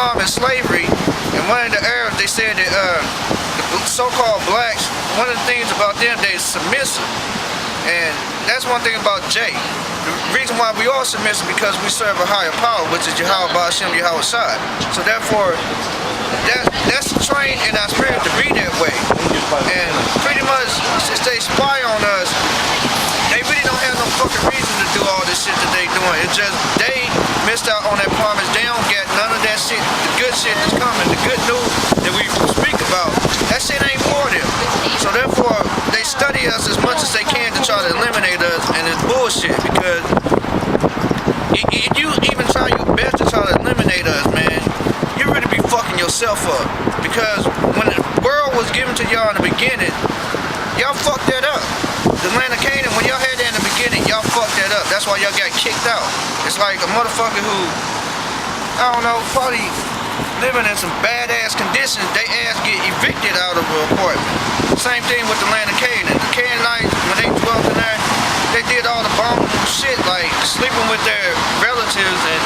in slavery, and one of the Arabs, they said that the so-called blacks, one of the things about them, they're submissive. And that's one thing about Jay. The reason why we all submissive because we serve a higher power, which is Yahweh Ba'ashem Yahweh Shai. So therefore, that's trained in our spirit to be that way. And pretty much, since they spy on us, they really don't have no fucking reason to do all this shit that they doing. It's just they missed out on that promise. They don't get none of that shit, the good shit that's coming, the good news that we speak about. That shit ain't for them. So therefore, they study us as much as they can to try to eliminate us, and it's bullshit because if you even try your best to try to eliminate us, man, you really be fucking yourself up. Because when the world was given to y'all in the beginning, y'all fucked that up. The land of Canaan, when y'all had that in the beginning, y'all fucked that up. That's why y'all got kicked out. It's like a motherfucker who, I don't know, probably living in some badass conditions, they ass get evicted out of an apartment. Same thing with the land of Canaan. The Canaanites, when they dwelt in there, they did all the abominable shit, like sleeping with their relatives and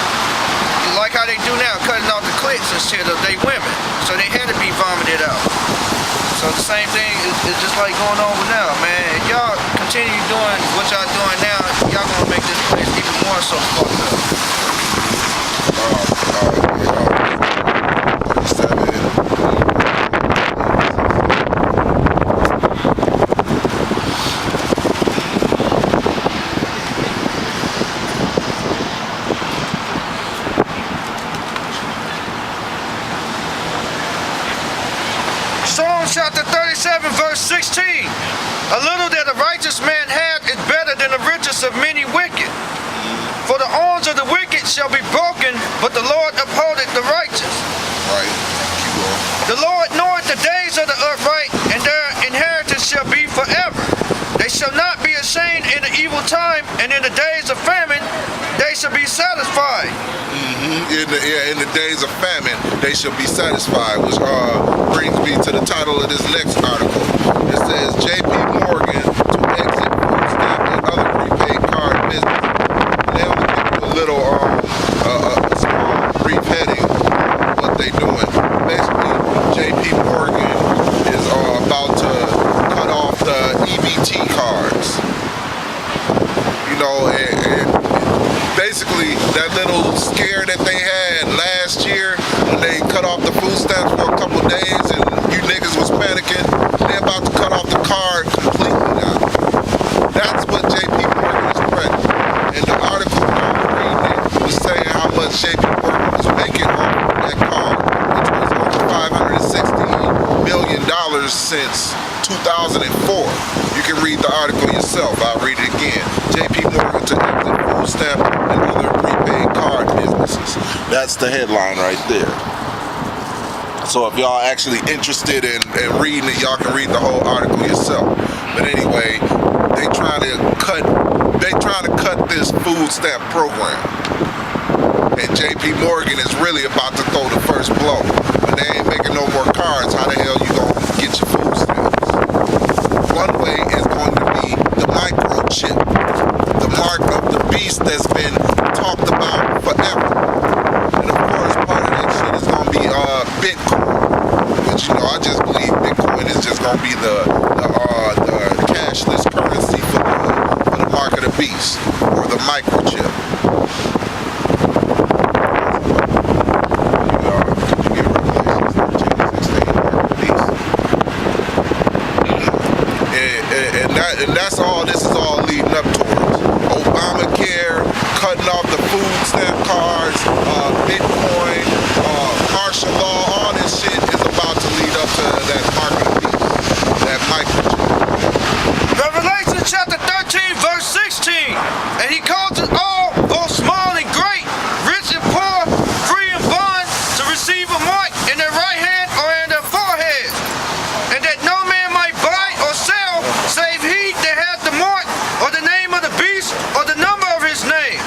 like how they do now, cutting off the clits and shit of their women. So they had to be vomited out. So the same thing is just like going on with now, man. If y'all continue doing what y'all doing now, y'all gonna make this place even more so fucked up. Psalm chapter 37 verse 16. A little that a righteous man hath is better than the riches of many wicked. For the arms of the wicked shall be broken, but the Lord upholdeth the righteous. Right. The Lord knoweth the days of the upright, and their inheritance shall be forever. They shall not be ashamed in the evil time, and in the days of famine they shall be satisfied. In the days of famine, they shall be satisfied, which brings me to the title of this next article. It says, J.P. Morgan to exit food stamp and other prepaid card business. Now I'm going to give you a little, a small brief heading of what they doing. Basically, J.P. Morgan is about to cut off the EBT cards. You know, and basically, that little scare that they had last year when they cut off the food stamps for a couple of days and you niggas was panicking, they're about to cut off the card completely now. That's what J.P. Morgan is threatening. And the article I'm reading was saying how much J.P. Morgan was making off that card, which was over $560 million since 2004. You can read the article yourself. I'll read it again. J.P. Morgan to exit food stamp and other prepaid card businesses. That's the headline right there. So if y'all actually interested in reading it, y'all can read the whole article yourself. But anyway, they trying to cut this food stamp program. And J.P. Morgan is really about to throw the first blow. When they ain't making no more cards, how the hell you gonna get your food stamps? One way is going to be the microchip, the mark of the beast that's been talked about forever. And of course, part of that shit is going to be Bitcoin. Which, you know, I just believe Bitcoin is just going to be the cashless currency for the mark of the beast, or the microchip. And that's all this is all leading up towards. Obamacare, cutting off the food stamp cards, Bitcoin, martial law, all this shit is about to lead up to that market of beast, that microchip. Revelation chapter 13 verse 16. And he calls us all, both small and great, rich and poor, free and bond, to receive a mark in their right hand or in their forehead, and that no man might buy or sell save he that hath the mark or the name of the beast or the number of his name.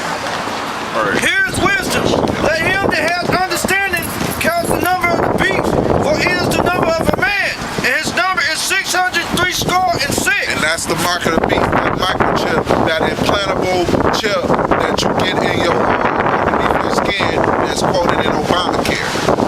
Here's wisdom. Let him that hath understanding count the number of the beast, for it is the number of a man, and his number is 666. And that's the mark of the beast, that microchip, that implantable chip that you get in your underneath your skin that's quoted in Obamacare.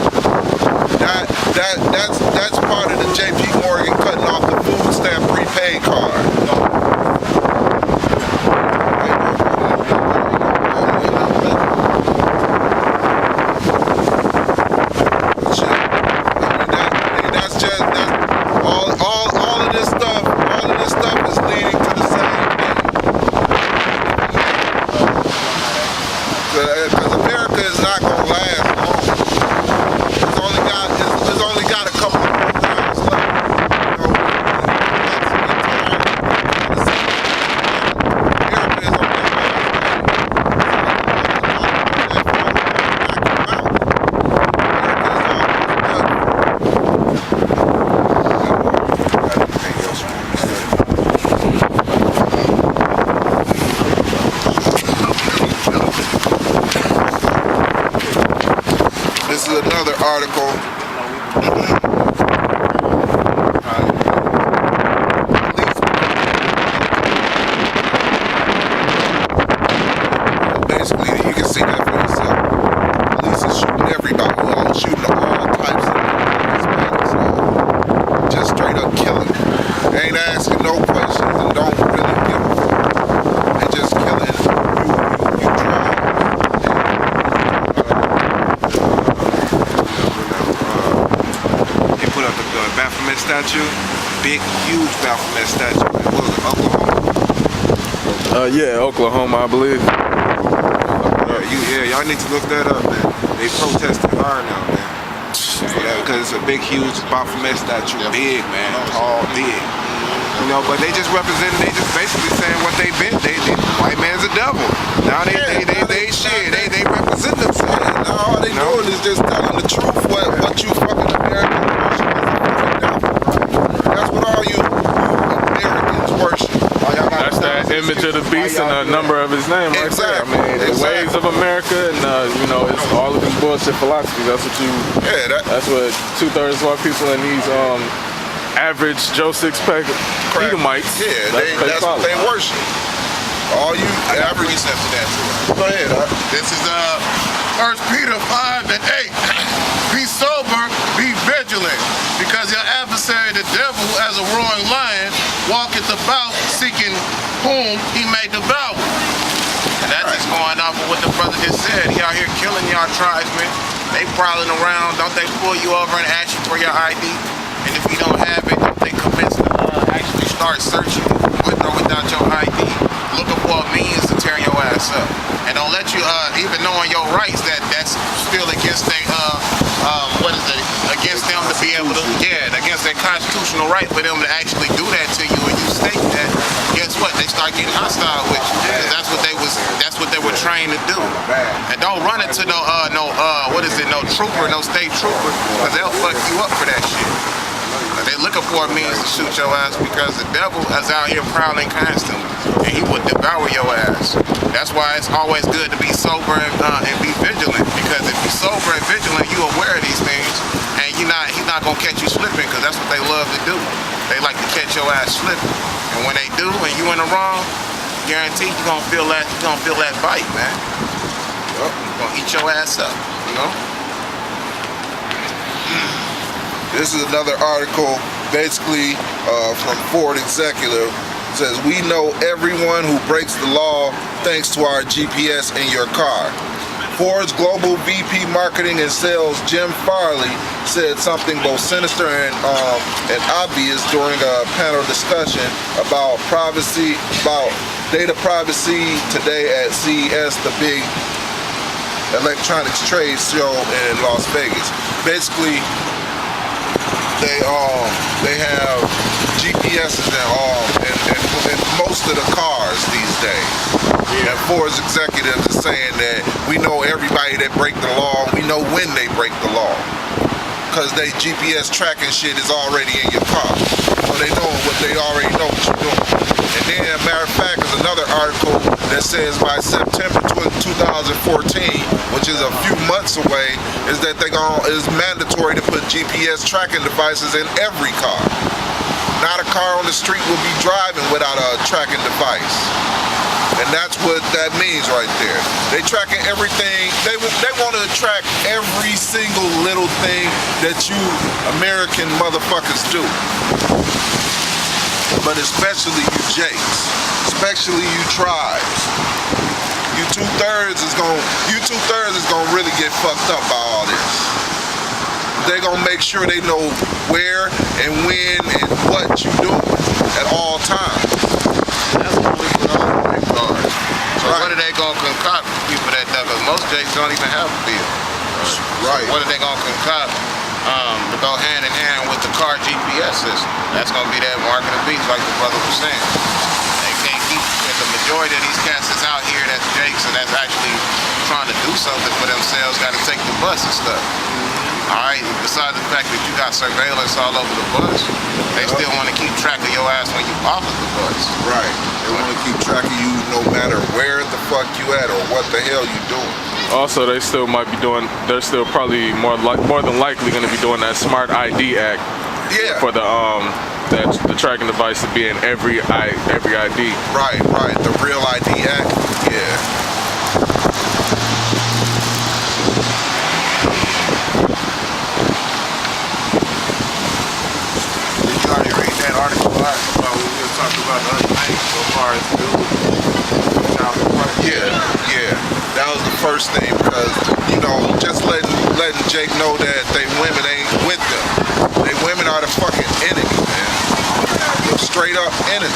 another article. Basically, you can see that for yourself. Police is shooting everybody, shooting all types of people. Just straight up killing. They ain't asking no questions and don't really give a fuck. They just killing you drive. They put up the Baphomet statue, big, huge Baphomet statue. What was it, Oklahoma? Yeah, Oklahoma, I believe. Yeah, y'all need to look that up, man. They protesting hard now, man. Because it's a big, huge Baphomet statue, big, man, tall, big. You know, but they just represent, they just basically saying what they've been. They white man's a devil. Now they represent themselves. Now all they doing is just telling the truth what you fucking Americans worship. That's what all you Americans worship. That's that image of the beast and the number of his name right there. I mean, the ways of America and, you know, it's all of these bullshit philosophies. That's what you, that's what 2/3 of our people in these average Joe Six-Pack Edomites, that's what they worship. All you average precept to that too. Go ahead, This is 1 Peter 5 and 8. Be sober, be vigilant, because your adversary the devil, as a roaring lion, walketh about seeking whom he may devour. And that's just going off of what the brother just said. He out here killing y'all tribesmen. They prowling around. Don't they pull you over and ask you for your ID? And if you don't have it, don't they commence to actually start searching with or without your ID, looking for a means to tear your ass up. And don't let you, even knowing your rights, that's still against their, against them to be able to, against their constitutional right for them to actually do that to you, and you state that, guess what? They start getting hostile with you. Because that's what they were trained to do. And don't run into no trooper, no state trooper, because they'll fuck you up for that shit. They're looking for a means to shoot your ass because the devil is out here prowling constantly, and he will devour your ass. That's why it's always good to be sober and be vigilant, because if you're sober and vigilant, you're aware of these things, and he's not gonna catch you slipping, because that's what they love to do. They like to catch your ass slipping, and when they do, and you in the wrong, guaranteed you're gonna feel that bite, man. You're gonna eat your ass up, you know. This is another article, basically from Ford Executive. It says, we know everyone who breaks the law thanks to our GPS in your car. Ford's global VP Marketing and Sales, Jim Farley, said something both sinister and obvious during a panel discussion about data privacy today at CES, the big electronics trade show in Las Vegas. Basically, they have GPSs in most of the cars these days. And Ford's executives are saying that we know everybody that break the law, we know when they break the law. Because they GPS tracking shit is already in your car. So they already know what you're doing. And then, matter of fact, there's another article that says by September 2014, which is a few months away, is that it's mandatory to put GPS tracking devices in every car. Not a car on the street will be driving without a tracking device. And that's what that means right there. They tracking everything. They want to track every single little thing that you American motherfuckers do. But especially you Jakes, especially you tribes. You 2/3 is gonna really get fucked up by all this. They're gonna make sure they know where and when and what you do at all times. That's what we put on the big cars. So what are they gonna concoct for people that do? Because most Jakes don't even have a bill. Right. So what are they gonna concoct to go hand in hand with the car GPS system? That's gonna be that mark of the beast, like the brother was saying. They can't keep the majority of these cats that's out here that's Jakes and that's actually trying to do something for themselves, got to take the bus and stuff. Alright, besides the fact that you got surveillance all over the bus, they still want to keep track of your ass when you off of the bus. Right. They want to keep track of you no matter where the fuck you at or what the hell you doing. Also, they still might be doing. They're still probably more than likely going to be doing that Smart ID Act. Yeah. For the the tracking device to be in every ID. Right. The Real ID Act. Yeah. Did you already read that article about what we were talking about the other night so far as child support? Yeah. That was the first thing because, you know, just letting Jake know that they women ain't with them. They women are the fucking enemy, man. The straight up enemy.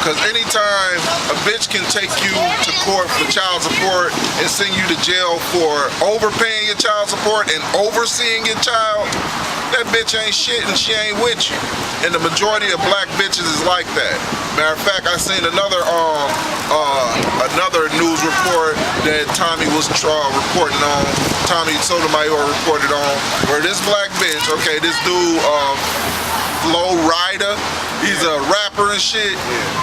Because anytime a bitch can take you to court for child support and send you to jail for overpaying your child support and overseeing your child, that bitch ain't shit and she ain't with you. And the majority of black bitches is like that. Matter of fact, I seen another news report that Tommy was reporting on. Tommy Sotomayor reported on where this black bitch, okay, this dude, Flo Rida, he's a rapper and shit.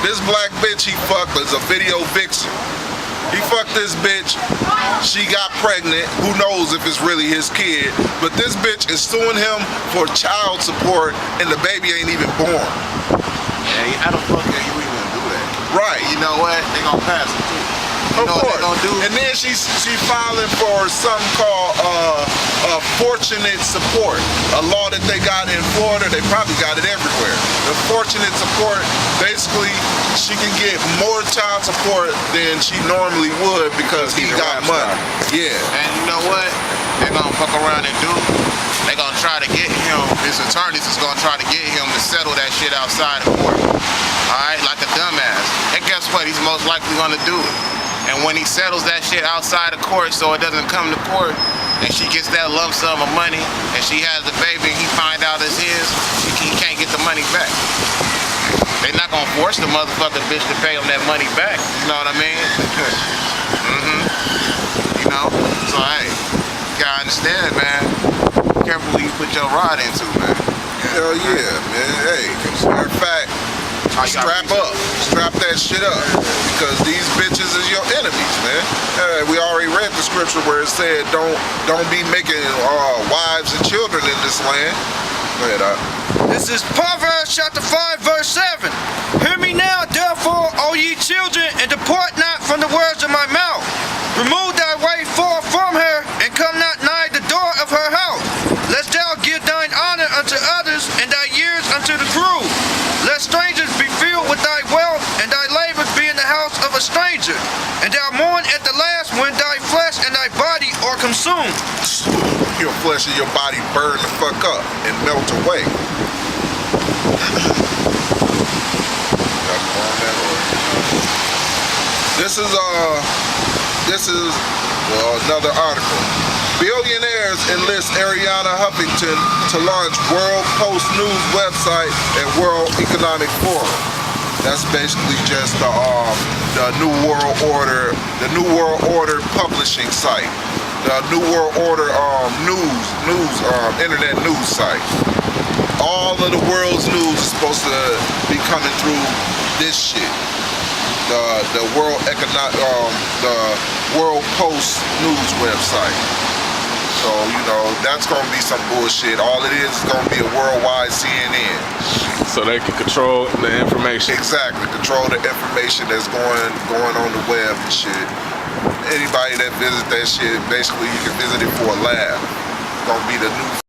This black bitch he fucked is a video vixen. He fucked this bitch, she got pregnant, who knows if it's really his kid, but this bitch is suing him for child support and the baby ain't even born. Yeah, how the fuck are you even gonna do that? Right. You know what? They gonna pass it too. You know what they gonna do? And then she filing for something called fortunate support, a law that they got in Florida. They probably got it everywhere. The fortunate support, basically, she can get more child support than she normally would because he got money. Yeah. And you know what? They're gonna fuck around and do. They're gonna try to get him. His attorneys is gonna try to get him to settle that shit outside of court. All right, like a dumbass. And guess what? He's most likely gonna do it. And when he settles that shit outside of court so it doesn't come to court, and she gets that lump sum of money, and she has the baby and he find out it's his, he can't get the money back. They're not gonna force the motherfucking bitch to pay him that money back. You know what I mean? You know? So hey, you gotta understand, man. Be careful who you put your rod into, man. Hell yeah, man. Hey, as a matter of fact, strap that shit up, because these bitches is your enemies, man. We already read the scripture where it said don't be making wives and children in this land. Go ahead, This is Proverbs chapter 5 verse 7. Hear me now, therefore, O ye children, and depart not from the words of my mouth. Remove thy way far from her, and come not nigh the door of her house, lest thou give thine honor unto others, and thy years unto the cruel. Lest strangers be filled with thy wealth, and thy labors be in the house of a stranger. And thou mourn at the last when thy flesh and thy body are consumed. Your flesh and your body burn the fuck up and melt away. This is another article. Billionaires enlist Ariana Huffington to launch World Post News website and World Economic Forum. That's basically just the New World Order, publishing site, the New World Order internet news site. All of the world's news is supposed to be coming through this shit. The World Post News website. So, you know, that's gonna be some bullshit. All it is gonna be a worldwide CNN. So they can control the information. Exactly, control the information that's going on the web and shit. Anybody that visits that shit, basically you can visit it for a laugh. It's gonna be the new